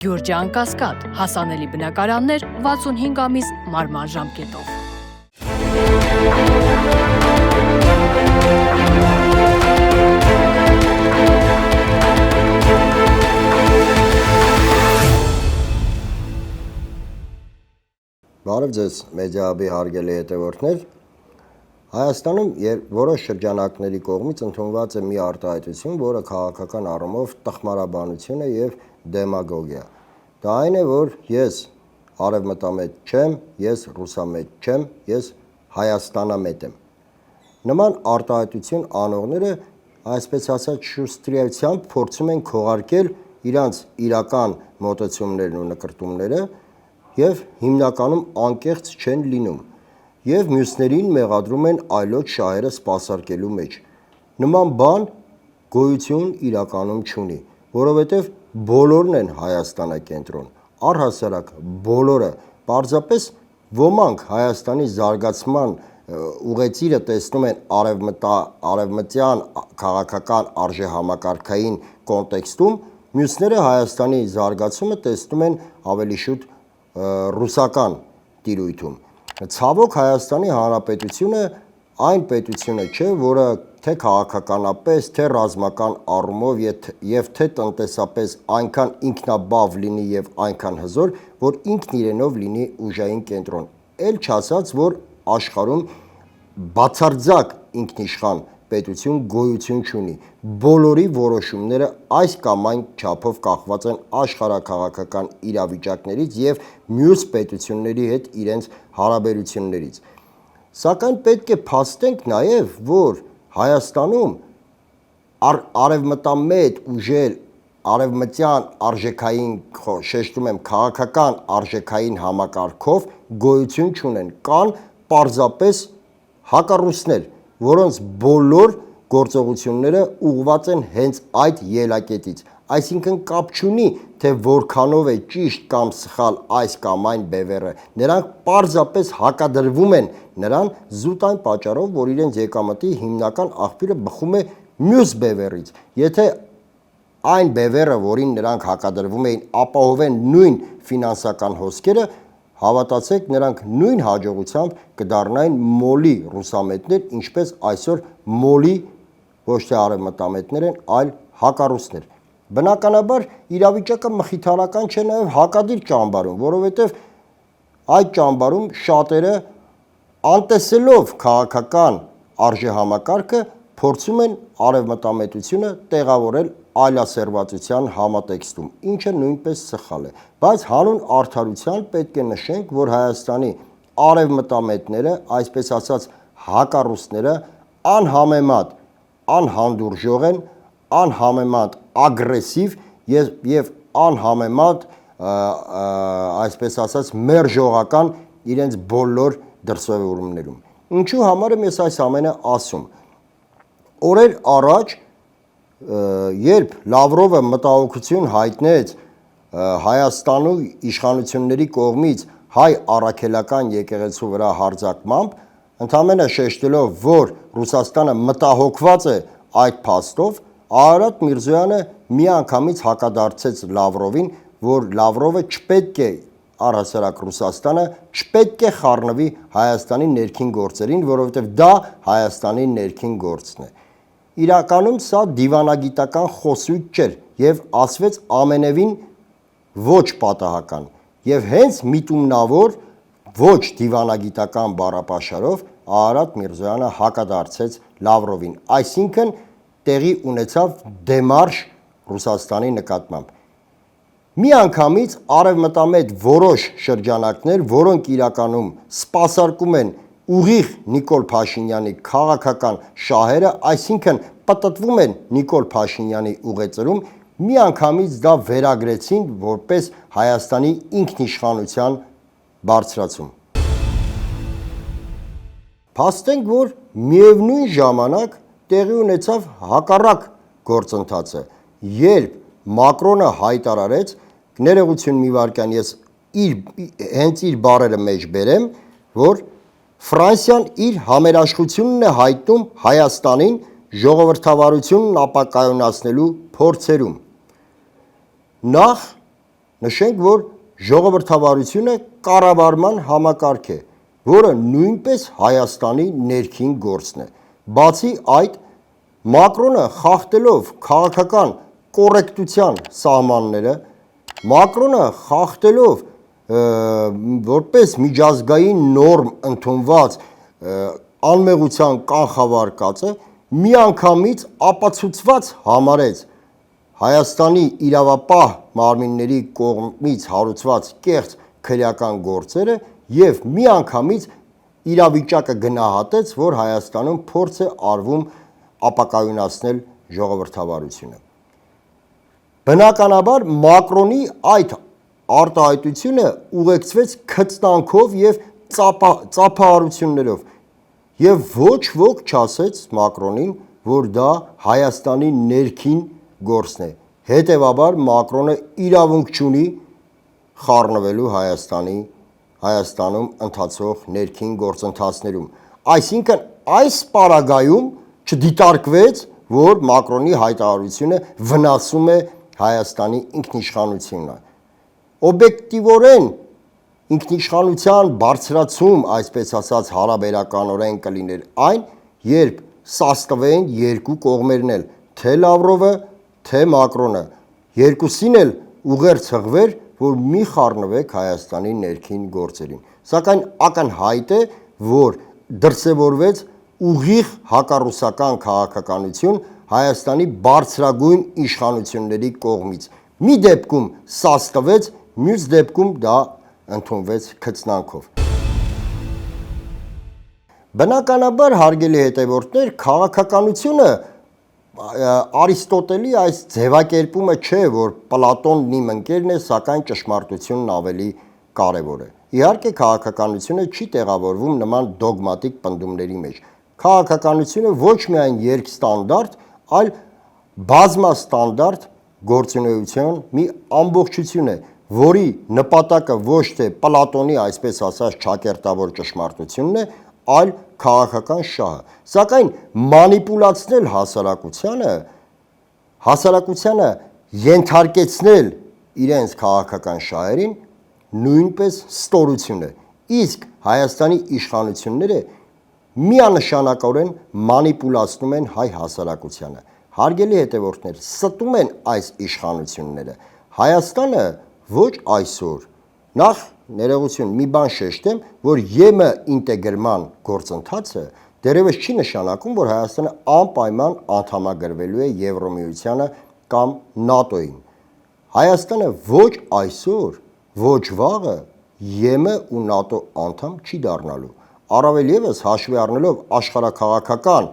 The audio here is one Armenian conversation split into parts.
Գյուրջան Կասկադ, հասանելի բնակարաններ 65 ամիս մարման ժամկետով։ Բարև ձեզ մեդիահաբի հարգելի հետևորդներ, Հայաստանում որոշ շրջանակների կողմից ընդունված է մի արտահայտություն, որը քաղաքական առումով տխմարաբանություն է եւ դեմագոգիա։ Դա այն է, որ ես արևմտամետ չեմ, ես ռուսամետ չեմ, ես Հայաստանամետ եմ։ Նման արտահայտություն անողները, այսպես ասած, շուստրիայությամբ փորձում են քողարկել իրանց իրական մոտեցումներն ու նկրտումները եւ հիմնականում անկեղծ չեն լինում եւ մյուսներին մեղադրում են այլոց շահերը սպասարկելու մեջ։ Նման բան գոյություն իրականում չունի, որովհետեւ բոլորն են Հայաստանակենտրոն, առհասարակ բոլորը, պարզապես ոմանք Հայաստանի զարգացման ուղեծիրը տեսնում են արևմտյան քաղաքական արժեհամակարգային կոնտեքստում, մյուսները Հայաստանի զարգացումը տեսնում են ավելի շուտ ռուսական տիրույթում։ Ցավոք Հայաստանի Հանրապետությունը այն պետությունը չէ, որը թե քաղաքականապես, թե ռազմական առումով եւ թե տնտեսապես այնքան ինքնաբավ լինի եւ այնքան հզոր, որ ինքն իրենով լինի ուժային կենտրոն։ Էլ չասած, որ աշխարհում բացարձակ ինքնիշխան պետություն գոյություն չունի։ Բոլորի որոշումները այս կամ այն չափով կախված են աշխարհաքաղաքական իրավիճակներից եւ մյուս պետությունների հետ իրենց հարաբերություններից։ Սակայն պետք է փաստենք նաեւ, որ Հայաստանում արևմտամետ ուժեր արևմտյան արժեքային, շեշտում եմ, քաղաքական արժեքային համակարգով գոյություն չունեն, կան պարզապես հակառուսներ, որոնց բոլոր գործողությունները ուղղված են հենց այդ ելակետից։ Այսինքն կապ չունի, թե որքանով է ճիշտ կամ սխալ այս կամ այն բևեռը, նրանք պարզապես հակադրվում են նրան զուտ այն պատճառով, որ իրենց եկամտի հիմնական աղբյուրը բխում է մյուս բևեռից։ Եթե այն բևեռը, որին նրանք հակադրվում էին, ապահովեն նույն ֆինանսական հոսքերը, հավատացեք, նրանք նույն հաջողությամբ կդառնային մոլի ռուսամետներ, ինչպես այսօր մոլի ոչ թե արևմտամետներ են, այլ հակառուսներ։ Բնականաբար իրավիճակը մխիթարական չէ նաև հակադիր ճամբարում, որովհետև այդ ճամբարում շատերը անտեսելով քաղաքական արժեհամակարգը փորձում են արևմտամետությունը տեղավորել այլասերվածության համատեքստում, ինչը նույնպես սխալ է։ Բայց հանուն արդարության պետք է նշենք, որ Հայաստանի արևմտամետները, այսպես ասած հակառուսները, անհամեմատ անհանդուրժող են, անհամեմատ ագրեսիվ եւ անհամեմատ, այսպես ասած, մերժողական իրենց բոլոր դրսևորումներում։ Ինչու համար եմ ես այս ամենը ասում։ Օրեր առաջ, երբ Լավրովը մտահոգություն հայտնեց Հայաստանի իշխանությունների կողմից հայ առաքելական եկեղեցու վրա հարձակմամբ, ընդամենը շեշտելով, որ Ռուսաստանը մտահոգված է այդ փաստով, Արարատ Միրզոյանը միանգամից հակադարձեց Լավրովին, որ Լավրովը չպետք է, առհասարակ Ռուսաստանը, չպետք է խառնվի Հայաստանի ներքին գործերին, որովհետև դա Հայաստանի ներքին գործն է։ Իրականում սա դիվանագիտական խոսույթ չէր եւ ասվեց ամենևին ոչ պատահական եւ հենց միտումնավոր ոչ դիվանագիտական բառապաշարով Արարատ Միրզոյանը հակադարձեց Լավրովին, այսինքն տեղի ունեցավ դեմարշ Ռուսաստանի նկատմամբ։ Միանգամից արևմտամետ որոշ շրջանակներ, որոնք իրականում սպասարկում են ուղիղ Նիկոլ Փաշինյանի քաղաքական շահերը, այսինքն պտտվում են Նիկոլ Փաշինյանի ուղեծրում, միանգամից դա վերագրեցին որպես Հայաստանի ինքնիշխանության բարձրացում։ Փաստենք, որ միևնույն ժամանակ տեղի ունեցավ հակառակ գործընթացը, երբ Մակրոնը հայտարարեց, ներողություն մի վարքյան, ես հենց իր բառերը մեջ բերեմ, որ Ֆրանսիան իր համերաշխությունն է հայտնում Հայաստանին ժողովրդավարությունն ապակայունացնելու փորձերում։ Նախ նշենք, որ ժողովրդավարությունը կառավարման համակարգ է, որը նույնպես Հայաստանի ներքին գործն է։ Բացի այդ, Մակրոնը խախտելով քաղաքական կոռեկտության սահմանները, Մակրոնը խախտելով որպես միջազգային նորմ ընդունված անմեղության կանխավարկածը, միանգամից ապացուցված համարեց Հայաստանի իրավապահ մարմինների կողմից հարուցված կեղծ քրեական գործերը եւ միանգամից իրավիճակը գնահատեց, որ Հայաստանում փորձ է արվում ապակայունացնել ժողովրդավարությունը։ Բնականաբար Մակրոնի այդ արտահայտությունը ուղեկցվեց քծնանքով եւ ծափահարություններով եւ ոչ ոք չասեց Մակրոնին, որ դա Հայաստանի ներքին գործն է։ Հետևաբար Մակրոնը իրավունք չունի խառնվելու Հայաստանում ընթացող ներքին գործընթացներում։ Այսինքն այս պարագայում չդիտարկվեց, որ Մակրոնի հայտարարությունը վնասում է Հայաստանի ինքնիշխանությունը։ Օբյեկտիվորեն ինքնիշխանության բարձրացում, այսպես ասած, հարաբերականորեն կլիներ այն, երբ սաստվեն երկու կողմերն էլ, թե Լավրովը, թե Մակրոնը, երկուսին էլ ուղերձ հղվեր, որ մի խառնվեք Հայաստանի ներքին գործերին։ Սակայն ակնհայտ է, որ դրսևորվեց ուղիղ հակառուսական քաղաքականություն Հայաստանի բարձրագույն իշխանությունների կողմից։ Մի դեպքում սաստվեց, մյուս դեպքում դա ընդունվեց քծնանքով։ Բնականաբար, հարգելի հետևորդներ, քաղաքականությունը Արիստոտելի այս ձևակերպումը չէ, որ Պլատոնն իմ ընկերն է, սակայն ճշմարտությունն ավելի կարևոր է։ Իհարկե, քաղաքականությունը չի տեղավորվում նման դոգմատիկ պնդումների մեջ։ Քաղաքականությունը ոչ միայն երկստանդարտ, այլ բազմաստանդարտ գործունեության մի ամբողջություն է, որի նպատակը ոչ թե Պլատոնի, այսպես ասած, ճակերտավոր ճշմարտությունն է, այլ քաղաքական շահը։ Սակայն մանիպուլացնել հասարակությանը ենթարկեցնել իրենց քաղաքական շահերին նույնպես ստորություն է։ Իսկ Հայաստանի իշխանությունները միանշանակորեն մանիպուլացնում են հայ հասարակությանը։ Հարգելի հետևորդներ, ստում են այս իշխանությունները։ Հայաստանը ոչ այսօր, նախ ներողություն, մի բան շեշտեմ, որ ԵՄ ինտեգրման գործընթացը դեռևս չի նշանակում, որ Հայաստանը անպայման անդամագրվելու է Եվրոմիությանը կամ ՆԱՏՕ-ին։ Հայաստանը ոչ այսօր, ոչ վաղը ԵՄ ու ՆԱՏՕ անդամ չի դառնալու։ Առավել ևս հաշվի առնելով աշխարհաքաղաքական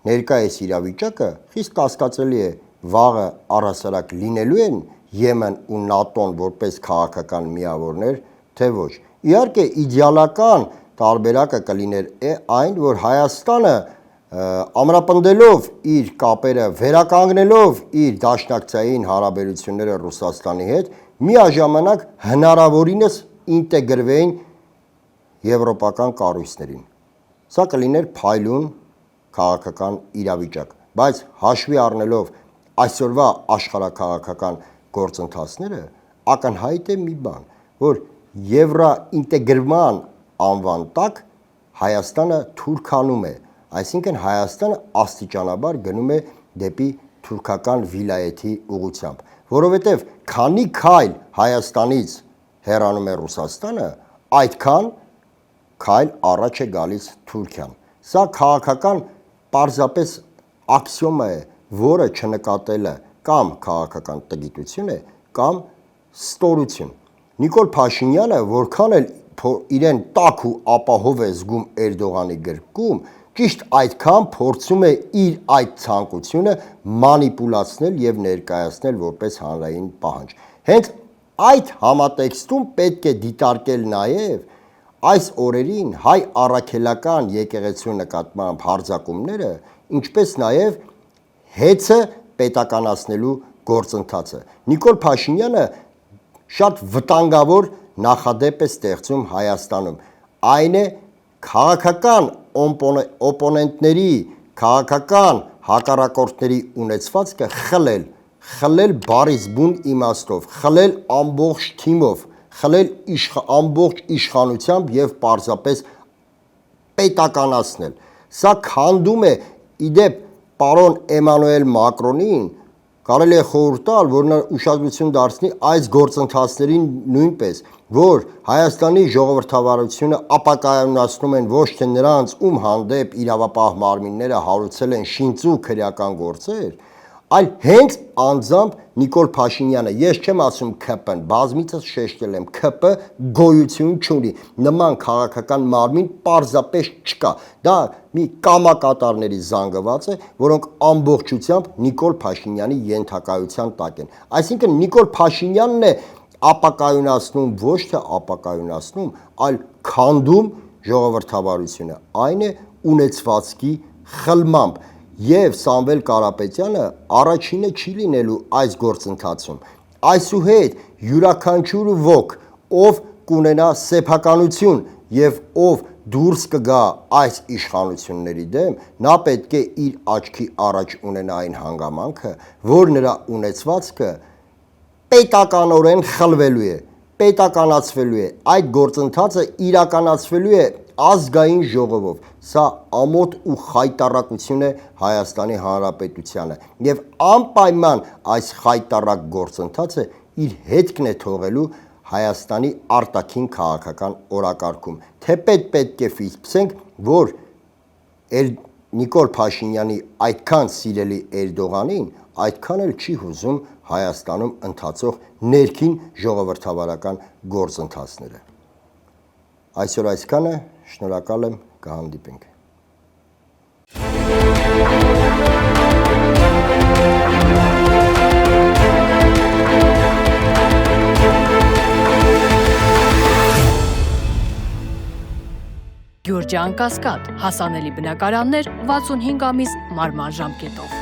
ներկայիս իրավիճակը, խիստ կասկածելի է վաղը առհասարակ լինելու են ԵՄ-ն ու ՆԱՏՕ-ն որպես քաղաքական միավորներ, թե ոչ։ Իհարկե, իդեալական տարբերակը կլիներ այն, որ Հայաստանը ամրապնդելով իր կապերը, վերականգնելով իր դաշնակցային հարաբերությունները Ռուսաստանի հետ, միաժամանակ հնարավորինս ինտեգրվեին եվրոպական կառույցներին։ Սա կլիներ փայլուն քաղաքական իրավիճակ, բայց հաշվի առնելով այսօրվա աշխարհաքաղաքական գործընթացները, ակնհայտ է մի բան, որ եվրոինտեգրման անվան տակ Հայաստանը թուրքանում է, այսինքն Հայաստանը աստիճանաբար գնում է դեպի թուրքական վիլայեթի ուղղությամբ, որովհետև քանի քայլ Հայաստանից հեռանում է Ռուսաստանը, այդքան քայլ առաջ է գալիս Թուրքիան։ Սա քաղաքական պարզապես աքսիոմա է, որը չնկատելը կամ քաղաքական տգիտություն է, կամ ստորություն։ Նիկոլ Փաշինյանը որքան էլ իրեն տաք ու ապահով է զգում Էրդողանի գրկում, ճիշտ այդքան փորձում է իր այդ ցանկությունը մանիպուլացնել եւ ներկայացնել որպես հանրային պահանջ։ Հենց այդ համատեքստում պետք է դիտարկել նաեւ այս օրերին հայ առաքելական եկեղեցու նկատմամբ հարձակումները, ինչպես նաեւ հեծը պետականացնելու գործընթացը։ Նիկոլ Փաշինյանը շատ վտանգավոր նախադեպ է ստեղծում Հայաստանում։ Այն է քաղաքական օպոնենտների, քաղաքական հակառակորդների ունեցվածքը խլել բարից բուն իմաստով, խլել ամբողջ թիմով, խլել ամբողջ իշխանությամբ եւ պարզապես պետականացնել։ Սա քանդում է իդեպ պարոն Էմանուել Մակրոնին, կարելի է խորհուրդ տալ, որ նա ուշադրություն դարձնի այս գործընթացներին նույնպես, որ Հայաստանի ժողովրդավարությունը ապակայունացնում են ոչ թե նրանց, ում հանդեպ իրավապահ մարմինները հարուցել են շինծու քրեական գործեր, այլ հենց անձամբ Նիկոլ Փաշինյանը։ Ես չեմ ասում ՔՊ-ն, բազմիցս շեշտել եմ, ՔՊ գոյություն չունի, նման քաղաքական մարմին պարզապես չկա։ Դա մի կամակատարների զանգված է, որոնք ամբողջությամբ Նիկոլ Փաշինյանի ենթակայության տակ են։ Այսինքն Նիկոլ Փաշինյանն է ապակայունացնում, ոչ թե ապակայունացնում, այլ քանդում ժողովրդավարությունը։ Այն է ունեցվածքի խլմամբ։ Եվ Սամվել Կարապետյանը առաջինը չի լինելու այս գործընթացում։ Այսուհետ յուրաքանչյուր ոք, ով կունենա սեփականություն եւ ով դուրս կգա այս իշխանությունների դեմ, նա պետք է իր աչքի առաջ ունենա այն հանգամանքը, որ նրա ունեցվածքը պետականորեն խլվելու է, պետականացվելու է, այդ գործընթացը իրականացվելու է ազգային ժողովով։ Սա ամոթ ու խայտառակություն է Հայաստանի Հանրապետությանը եւ անպայման այս խայտառակ գործընթացը իր հետքն է թողելու Հայաստանի արտաքին քաղաքական օրակարգում։ Թեպետ պետք է ֆիքսենք, որ Նիկոլ Փաշինյանի այդքան սիրելի Էրդողանին այդքան էլ չի հուզում Հայաստանում ընթացող ներքին ժողովրդավարական գործընթացները։ Այսօր այսքանը, շնորհակալ եմ, կհանդիպենք։ Գյուրջան Կասկադ, հասանելի բնակարաններ 65 ամիս մարման ժամկետով։